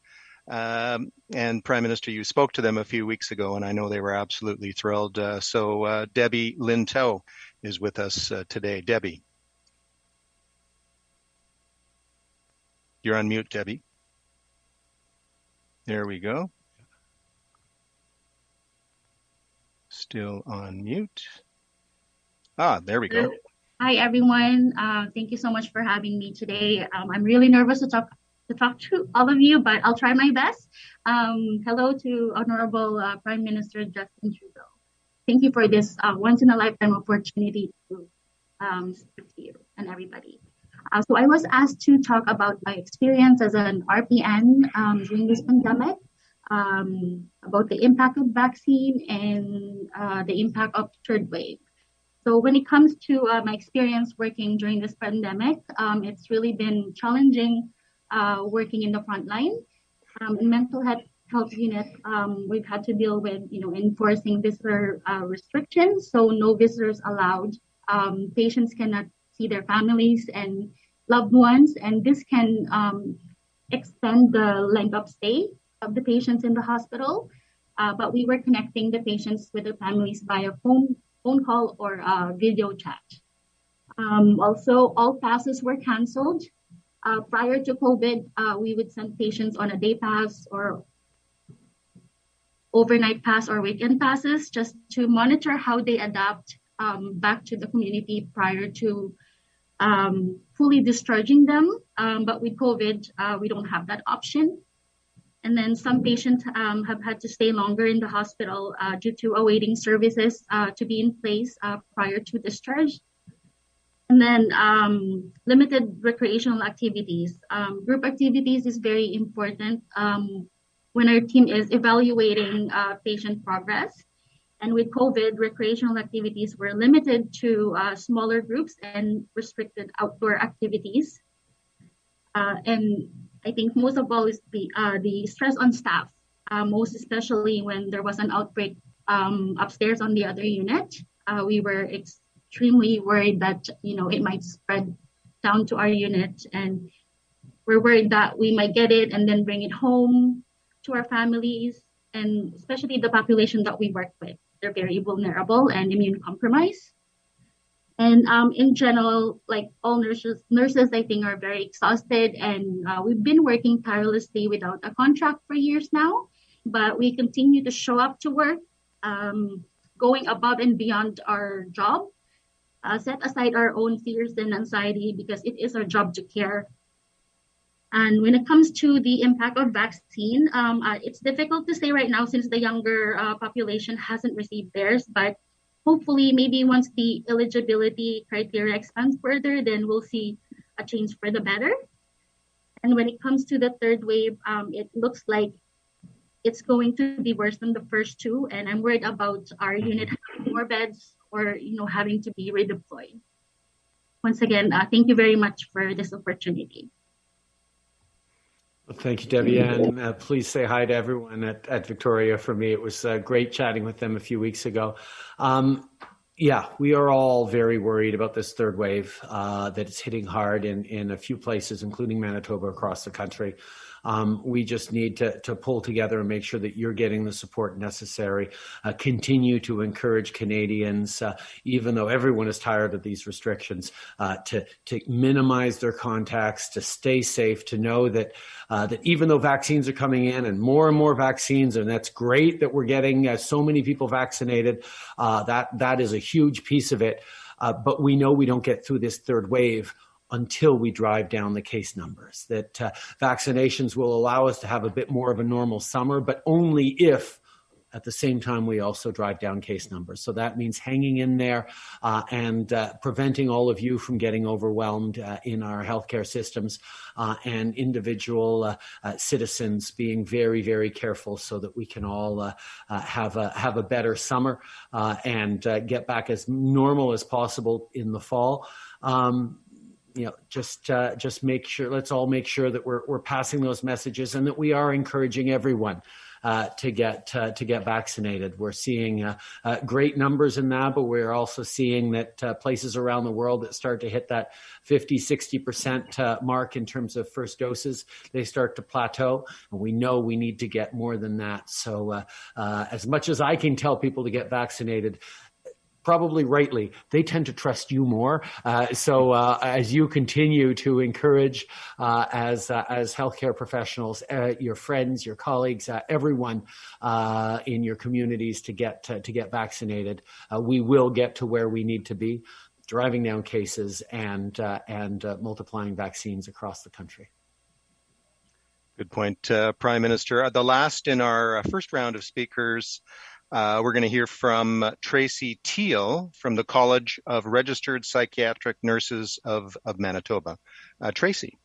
And Prime Minister, you spoke to them a few weeks ago, and I know they were absolutely thrilled. So Debbie Lintow is with us today. Debbie. You're on mute, Debbie. There we go. Still on mute. There we go. Hi, everyone. Thank you so much for having me today. I'm really nervous to talk to all of you, but I'll try my best. Hello to Honorable Prime Minister Justin Trudeau. Thank you for this once-in-a-lifetime opportunity to speak to you and everybody. So I was asked to talk about my experience as an RPN during this pandemic. About the impact of vaccine and the impact of third wave. So when it comes to my experience working during this pandemic, it's really been challenging working in the front line. In mental health unit, we've had to deal with, enforcing visitor restrictions. So no visitors allowed. Patients cannot see their families and loved ones, and this can extend the length of stay of the patients in the hospital, but we were connecting the patients with their families via phone call or video chat. Also, all passes were canceled. Prior to COVID, we would send patients on a day pass or overnight pass or weekend passes just to monitor how they adapt back to the community prior to fully discharging them. But with COVID, we don't have that option. And then some patients have had to stay longer in the hospital due to awaiting services to be in place prior to discharge. And then limited recreational activities. Group activities is very important when our team is evaluating patient progress. And with COVID, recreational activities were limited to smaller groups and restricted outdoor activities. And I think most of all is the stress on staff, most especially when there was an outbreak upstairs on the other unit. We were extremely worried that, it might spread down to our unit, and we're worried that we might get it and then bring it home to our families, and especially the population that we work with. They're very vulnerable and immune compromised. And in general, like all nurses, I think, are very exhausted, and we've been working tirelessly without a contract for years now, but we continue to show up to work, going above and beyond our job, set aside our own fears and anxiety because it is our job to care. And when it comes to the impact of vaccine, it's difficult to say right now since the younger population hasn't received theirs, but hopefully, maybe once the eligibility criteria expands further, then we'll see a change for the better. And when it comes to the third wave, it looks like it's going to be worse than the first two. And I'm worried about our unit having more beds or, having to be redeployed. Once again, thank you very much for this opportunity. Well, thank you, Debbie. And please say hi to everyone at Victoria for me. It was great chatting with them a few weeks ago. Yeah, we are all very worried about this third wave, that it's hitting hard in a few places, including Manitoba, across the country. We just need to pull together and make sure that you're getting the support necessary. Continue to encourage Canadians, even though everyone is tired of these restrictions, to minimize their contacts, to stay safe, to know that even though vaccines are coming in and more vaccines, and that's great that we're getting so many people vaccinated, that is a huge piece of it. But we know we don't get through this third wave until we drive down the case numbers, that vaccinations will allow us to have a bit more of a normal summer, but only if at the same time we also drive down case numbers. So that means hanging in there and preventing all of you from getting overwhelmed in our healthcare systems, and individual citizens being very, very careful so that we can all have a better summer and get back as normal as possible in the fall. Just make sure, let's all make sure that we're passing those messages and that we are encouraging everyone to get vaccinated. We're seeing great numbers in that, but we're also seeing that places around the world that start to hit that 50-60% mark in terms of first doses, they start to plateau. And we know we need to get more than that. So as much as I can tell people to get vaccinated, probably rightly, they tend to trust you more. So as you continue to encourage, as healthcare professionals, your friends, your colleagues, everyone in your communities to get vaccinated, we will get to where we need to be, driving down cases and multiplying vaccines across the country. Good point, Prime Minister. The last in our first round of speakers, we're going to hear from Tracy Teal from the College of Registered Psychiatric Nurses of Manitoba. Tracy.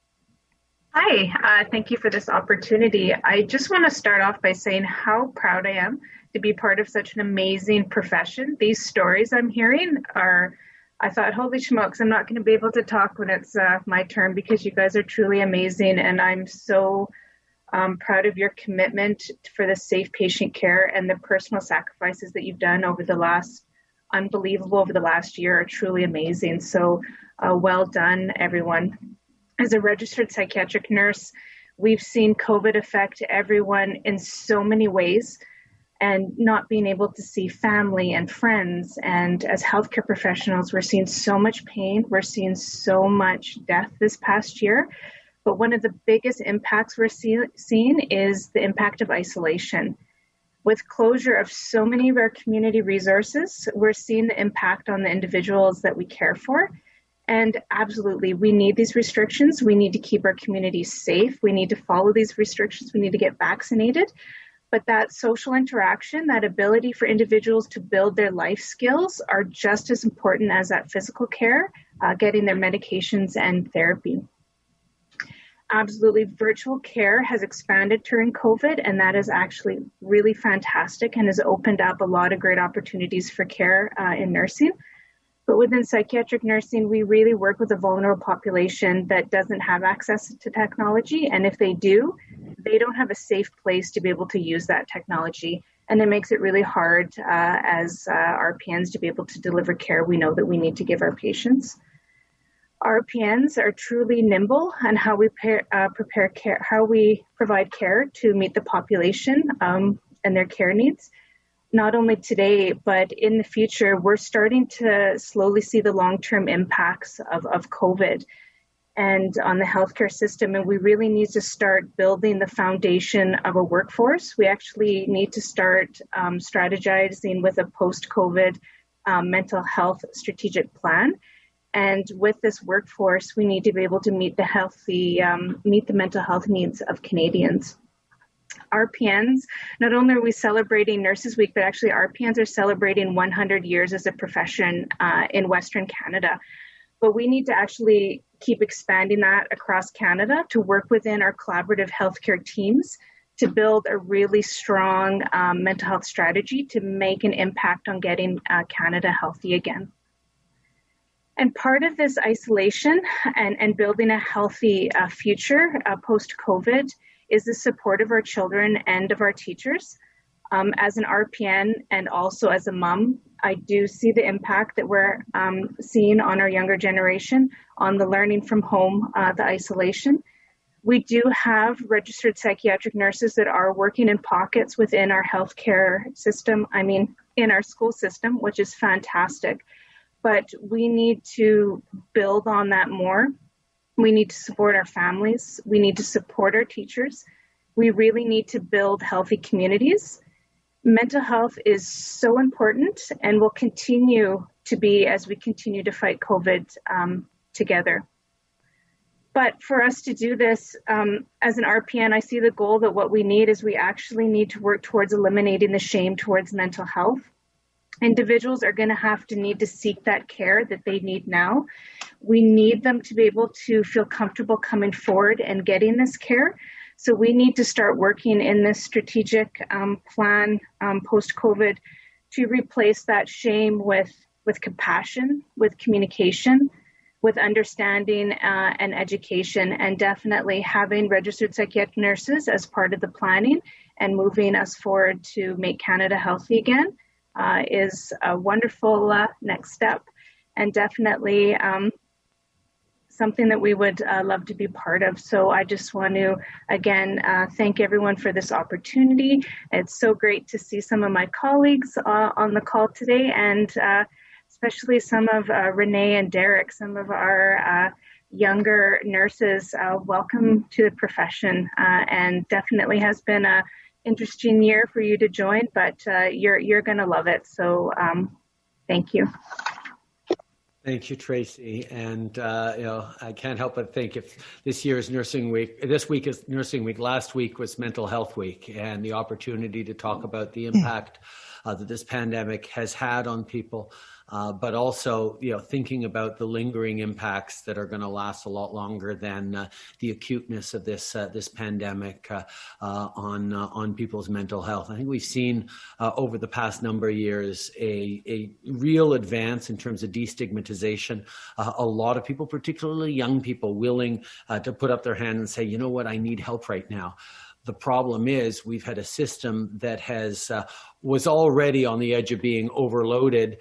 Hi, thank you for this opportunity. I just want to start off by saying how proud I am to be part of such an amazing profession. These stories I'm hearing are, I thought, holy smokes, I'm not going to be able to talk when it's my turn because you guys are truly amazing, and I'm so proud of your commitment for the safe patient care, and the personal sacrifices that you've done over the last year are truly amazing. So well done, everyone. As a registered psychiatric nurse, we've seen COVID affect everyone in so many ways, and not being able to see family and friends. And as healthcare professionals, we're seeing so much pain. We're seeing so much death this past year. But one of the biggest impacts we're seeing is the impact of isolation. With closure of so many of our community resources, we're seeing the impact on the individuals that we care for. And absolutely, we need these restrictions. We need to keep our communities safe. We need to follow these restrictions. We need to get vaccinated. But that social interaction, that ability for individuals to build their life skills are just as important as that physical care, getting their medications and therapy. Absolutely, virtual care has expanded during COVID, and that is actually really fantastic and has opened up a lot of great opportunities for care in nursing. But within psychiatric nursing, we really work with a vulnerable population that doesn't have access to technology. And if they do, they don't have a safe place to be able to use that technology. And it makes it really hard as RPNs to be able to deliver care we know that we need to give our patients. RPNs are truly nimble on how we prepare care, how we provide care to meet the population and their care needs. Not only today, but in the future, we're starting to slowly see the long-term impacts of COVID and on the healthcare system. And we really need to start building the foundation of a workforce. We actually need to start strategizing with a post-COVID mental health strategic plan. And with this workforce, we need to be able to meet the mental health needs of Canadians. RPNs, not only are we celebrating Nurses Week, but actually RPNs are celebrating 100 years as a profession in Western Canada. but we need to actually keep expanding that across Canada to work within our collaborative healthcare teams to build a really strong mental health strategy to make an impact on getting Canada healthy again. And part of this isolation and building a healthy future post-COVID is the support of our children and of our teachers. As an RPN and also as a mom, I do see the impact that we're seeing on our younger generation on the learning from home, the isolation. We do have registered psychiatric nurses that are working in pockets within our healthcare system, in our school system, which is fantastic. But we need to build on that more. We need to support our families. We need to support our teachers. We really need to build healthy communities. Mental health is so important and will continue to be as we continue to fight COVID together. But for us to do this, as an RPN, I see the goal that what we need is we actually need to work towards eliminating the shame towards mental health. Individuals are going to need to seek that care that they need now. We need them to be able to feel comfortable coming forward and getting this care. So we need to start working in this strategic plan post-COVID to replace that shame with compassion, with communication, with understanding and education, and definitely having registered psychiatric nurses as part of the planning and moving us forward to make Canada healthy again is a wonderful next step, and definitely something that we would love to be part of. So I just want to, again, thank everyone for this opportunity. It's so great to see some of my colleagues on the call today, and especially some of Renee and Derek, some of our younger nurses. Welcome to the profession, and definitely has been a interesting year for you to join, but you're going to love it. So thank you. Thank you, Tracy. And, I can't help but think if this year is Nursing Week, this week is Nursing Week, last week was Mental Health Week, and the opportunity to talk about the impact that this pandemic has had on people, but also, thinking about the lingering impacts that are going to last a lot longer than the acuteness of this pandemic on people's mental health. I think we've seen over the past number of years a real advance in terms of destigmatization. A lot of people, particularly young people, willing to put up their hand and say, you know what, I need help right now. The problem is we've had a system that was already on the edge of being overloaded,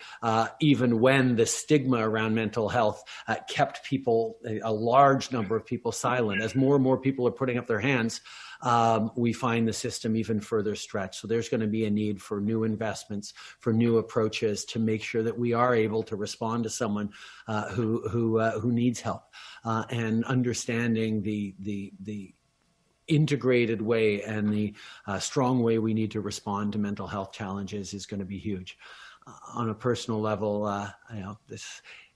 even when the stigma around mental health kept a large number of people silent. As more and more people are putting up their hands, we find the system even further stretched. So there's going to be a need for new investments, for new approaches to make sure that we are able to respond to someone who needs help, and understanding the integrated way and the strong way we need to respond to mental health challenges is going to be huge. On a personal level,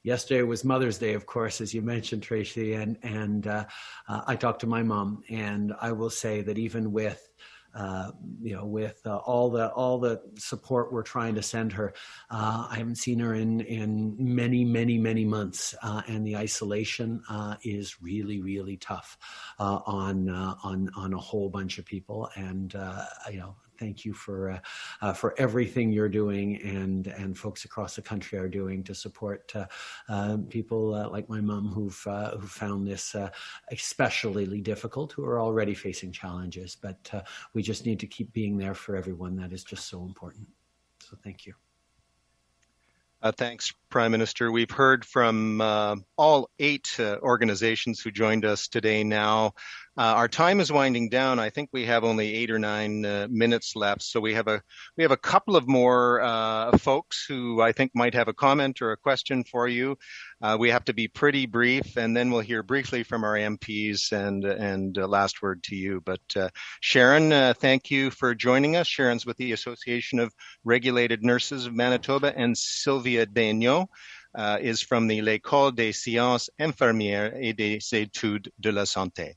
yesterday was Mother's Day, of course, as you mentioned, Tracy, and I talked to my mom, and I will say that even with all the support we're trying to send her, I haven't seen her in many months, and the isolation is really, really tough on a whole bunch of people. And thank you for everything you're doing and folks across the country are doing to support people like my mom who found this especially difficult, who are already facing challenges. But we just need to keep being there for everyone. That is just so important. So thank you. Thanks, Prime Minister. We've heard from all 8 organizations who joined us today now. Our time is winding down. I think we have only 8 or 9 minutes left. So we have a couple of more folks who I think might have a comment or a question for you. We have to be pretty brief, and then we'll hear briefly from our MPs and last word to you. But Sharon, thank you for joining us. Sharon's with the Association of Regulated Nurses of Manitoba, and Sylvia Daigneault is from the L'École des Sciences Infirmières et des Études de la Santé.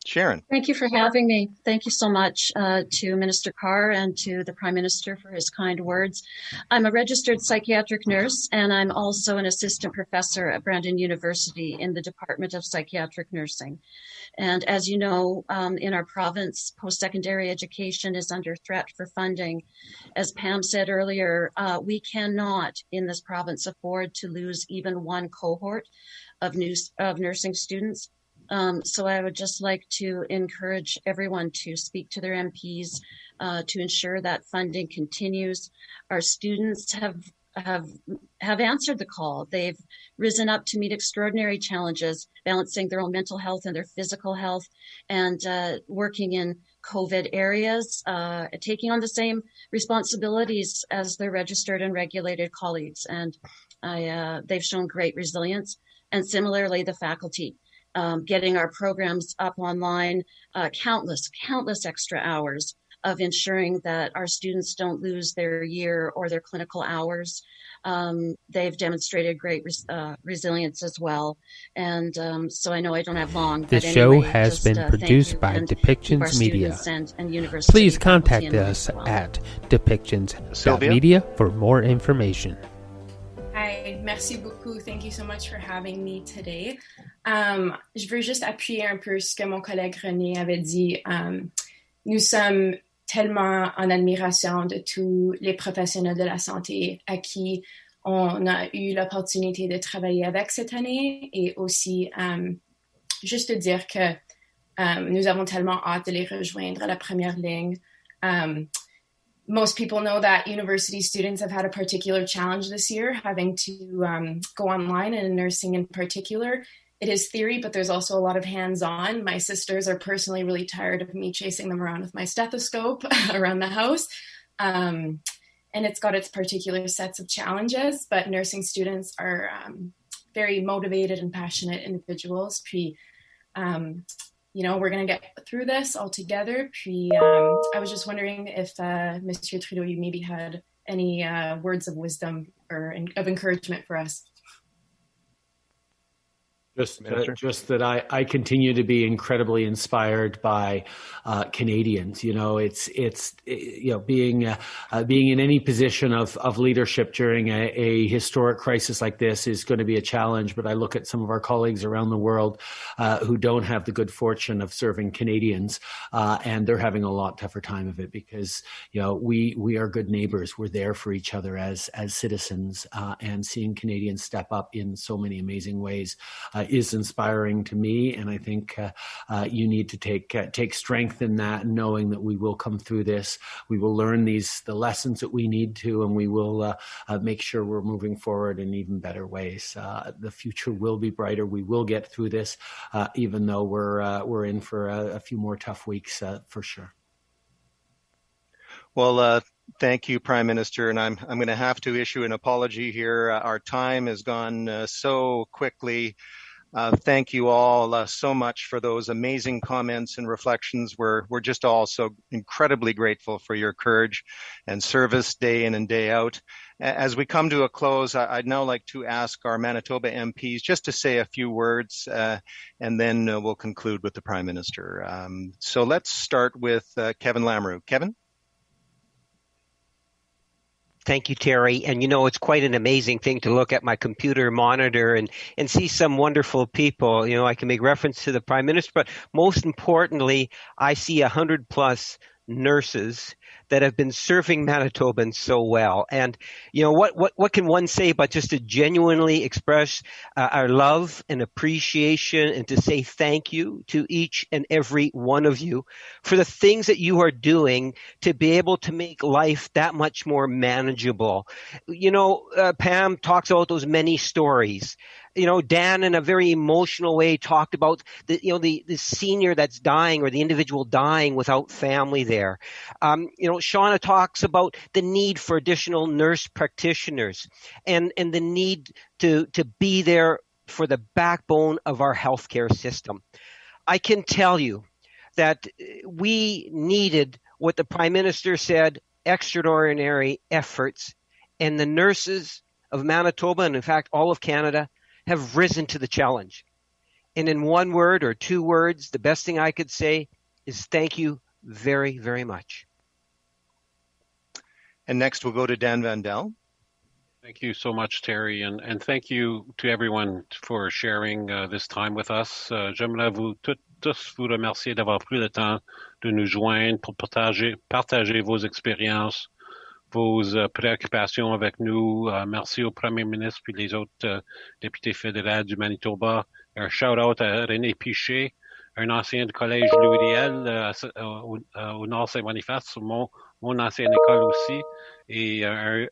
Sharon. Thank you for having me. Thank you so much to Minister Carr and to the Prime Minister for his kind words. I'm a registered psychiatric nurse, and I'm also an assistant professor at Brandon University in the Department of Psychiatric Nursing. And as you know, in our province, post-secondary education is under threat for funding. As Pam said earlier, we cannot in this province afford to lose even one cohort of nursing students. So I would just like to encourage everyone to speak to their MPs to ensure that funding continues. Our students have answered the call. They've risen up to meet extraordinary challenges, balancing their own mental health and their physical health, and working in COVID areas, taking on the same responsibilities as their registered and regulated colleagues. And they've shown great resilience. And similarly, the faculty. Getting our programs up online, countless extra hours of ensuring that our students don't lose their year or their clinical hours. They've demonstrated great resilience as well. And so I know I don't have long. This but show anyway, has been produced by Depictions Media. And Please contact us at depictions.media for more information. Hi, merci beaucoup. Thank you so much for having me today. Je veux juste appuyer un peu ce que mon collègue René avait dit. Nous sommes tellement en admiration de tous les professionnels de la santé à qui on a eu l'opportunité de travailler avec cette année et aussi juste dire que nous avons tellement hâte de les rejoindre à la première ligne. Most people know that university students have had a particular challenge this year, having to go online, and in nursing in particular. It is theory, but there's also a lot of hands-on. My sisters are personally really tired of me chasing them around with my stethoscope around the house. And it's got its particular sets of challenges, but nursing students are very motivated and passionate individuals. Puis, we're going to get through this all together. Puis, I was just wondering if Mr. Trudeau, you maybe had any words of wisdom or of encouragement for us. Just that I continue to be incredibly inspired by Canadians. It's being in any position of leadership during a historic crisis like this is going to be a challenge. But I look at some of our colleagues around the world who don't have the good fortune of serving Canadians, and they're having a lot tougher time of it because we are good neighbors. We're there for each other as citizens, and seeing Canadians step up in so many amazing ways is inspiring to me, and I think you need to take strength in that, knowing that we will come through this. We will learn the lessons that we need to, and we will make sure we're moving forward in even better ways. The future will be brighter. We will get through this, even though we're in for a few more tough weeks for sure. Well, thank you, Prime Minister, and I'm going to have to issue an apology here. Our time has gone so quickly. Thank you all so much for those amazing comments and reflections. We're just all so incredibly grateful for your courage and service day in and day out. As we come to a close, I'd now like to ask our Manitoba MPs just to say a few words, and then we'll conclude with the Prime Minister. So let's start with Kevin Lamoureux. Kevin? Thank you, Terry. And it's quite an amazing thing to look at my computer monitor and see some wonderful people. I can make reference to the Prime Minister, but most importantly, I see 100+ nurses that have been serving Manitobans so well. And what can one say but just to genuinely express our love and appreciation, and to say thank you to each and every one of you for the things that you are doing to be able to make life that much more manageable. Pam talks about those many stories. Dan, in a very emotional way, talked about the senior that's dying, or the individual dying without family there. Shauna talks about the need for additional nurse practitioners and the need to be there for the backbone of our healthcare system. I can tell you that we needed what the Prime Minister said, extraordinary efforts, and the nurses of Manitoba, and in fact all of Canada, have risen to the challenge. And in one word or two words, the best thing I could say is thank you very, very much. And next we'll go to Dan Vandel. Thank you so much, Terry, and thank you to everyone for sharing this time with us. J'aimerais tous vous remercier d'avoir pris le temps de nous joindre pour partager vos expériences, vos préoccupations avec nous. Merci au Premier ministre puis les autres députés fédéraux du Manitoba. Un shout-out à René Piché, un ancien du collège Louis-Riel au Nord Saint-Boniface, mon ancienne école aussi, et un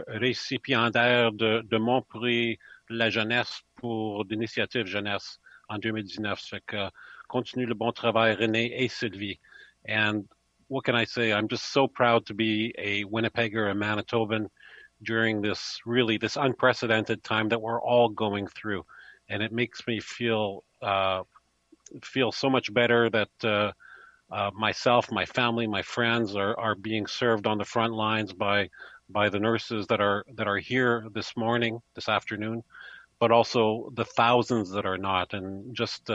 récipiendaire de mon prix la jeunesse pour l'initiative jeunesse en 2019. Fait que continue le bon travail, René et Sylvie. And what can I say? I'm just so proud to be a Winnipegger, a Manitoban during this unprecedented time that we're all going through. And it makes me feel so much better that myself, my family, my friends are being served on the front lines by the nurses that are here this afternoon, but also the thousands that are not. And just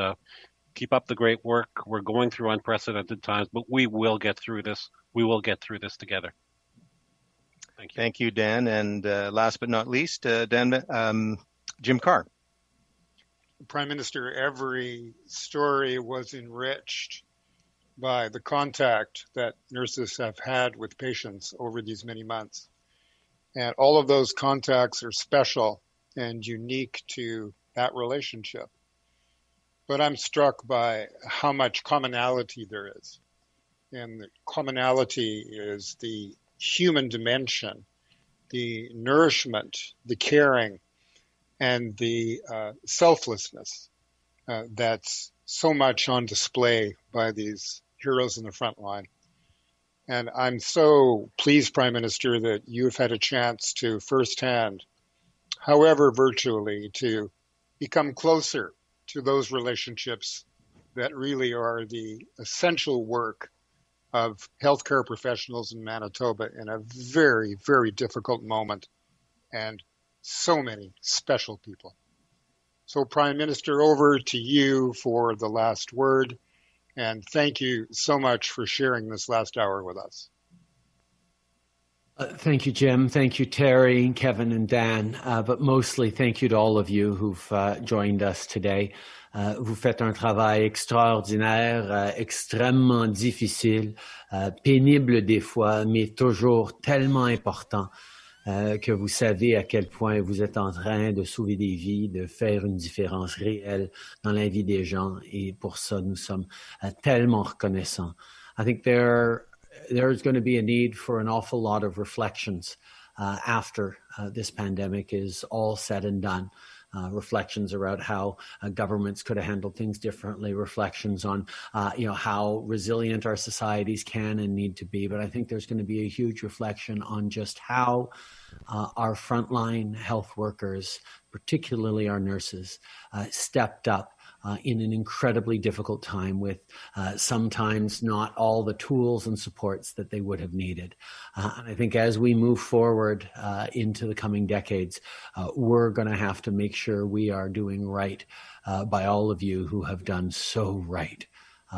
keep up the great work. We're going through unprecedented times, but we will get through this. We will get through this together. Thank you. Thank you, Dan. And last but not least, Jim Carr. Prime Minister, every story was enriched by the contact that nurses have had with patients over these many months. And all of those contacts are special and unique to that relationship. But I'm struck by how much commonality there is. And the commonality is the human dimension, the nourishment, the caring, and the selflessness that's so much on display by these heroes in the front line. And I'm so pleased, Prime Minister, that you've had a chance to firsthand, however virtually, to become closer to those relationships that really are the essential work of healthcare professionals in Manitoba in a very, very difficult moment, and so many special people. So, Prime Minister, over to you for the last word, and thank you so much for sharing this last hour with us. Thank you, Jim. Thank you, Terry, Kevin, and Dan. But mostly, thank you to all of you who've joined us today. Vous faites un travail extraordinaire, extrêmement difficile, pénible des fois, mais toujours tellement important que vous savez à quel point vous êtes en train de sauver des vies, de faire une différence réelle dans la vie des gens. Et pour ça, nous sommes tellement reconnaissants. I think there's going to be a need for an awful lot of reflections after this pandemic is all said and done. Reflections around how governments could have handled things differently, reflections on how resilient our societies can and need to be. But I think there's going to be a huge reflection on just how our frontline health workers, particularly our nurses, stepped up in an incredibly difficult time with sometimes not all the tools and supports that they would have needed. And I think as we move forward into the coming decades, we're going to have to make sure we are doing right by all of you who have done so right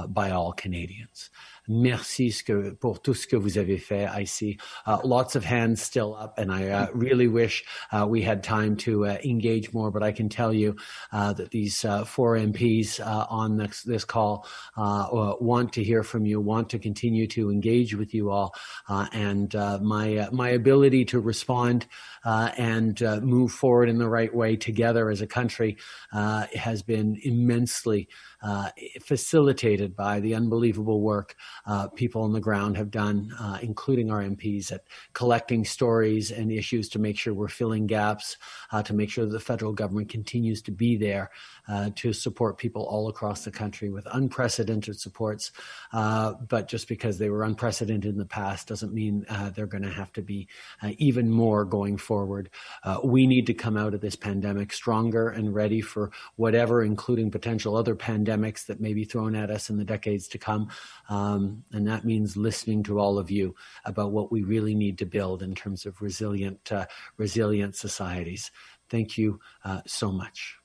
by all Canadians. Merci pour tout ce que vous avez fait. I see lots of hands still up, and I really wish we had time to engage more, but I can tell you that these four MPs on this call want to hear from you, want to continue to engage with you all, and my ability to respond and move forward in the right way together as a country has been immensely facilitated by the unbelievable work people on the ground have done, including our MPs, at collecting stories and issues to make sure we're filling gaps, to make sure that the federal government continues to be there to support people all across the country with unprecedented supports. But just because they were unprecedented in the past doesn't mean they're going to have to be even more going forward. We need to come out of this pandemic stronger and ready for whatever, including potential other pandemics that may be thrown at us in the decades to come. And that means listening to all of you about what we really need to build in terms of resilient societies. Thank you so much.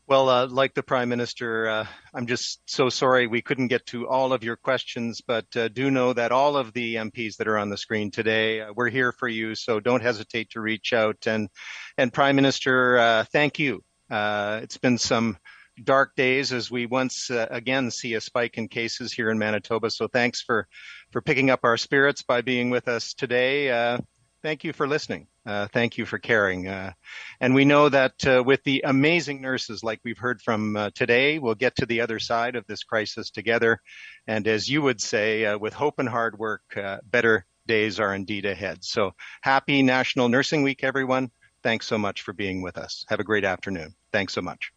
Well, like the Prime Minister, I'm just so sorry we couldn't get to all of your questions, but do know that all of the MPs that are on the screen today, we're here for you, so don't hesitate to reach out. And Prime Minister, thank you. It's been some dark days as we once again see a spike in cases here in Manitoba, so thanks for picking up our spirits by being with us today. Thank you for listening. Thank you for caring. And we know that with the amazing nurses like we've heard from today, we'll get to the other side of this crisis together. And as you would say, with hope and hard work, better days are indeed ahead. So happy National Nursing Week, everyone. Thanks so much for being with us. Have a great afternoon. Thanks so much.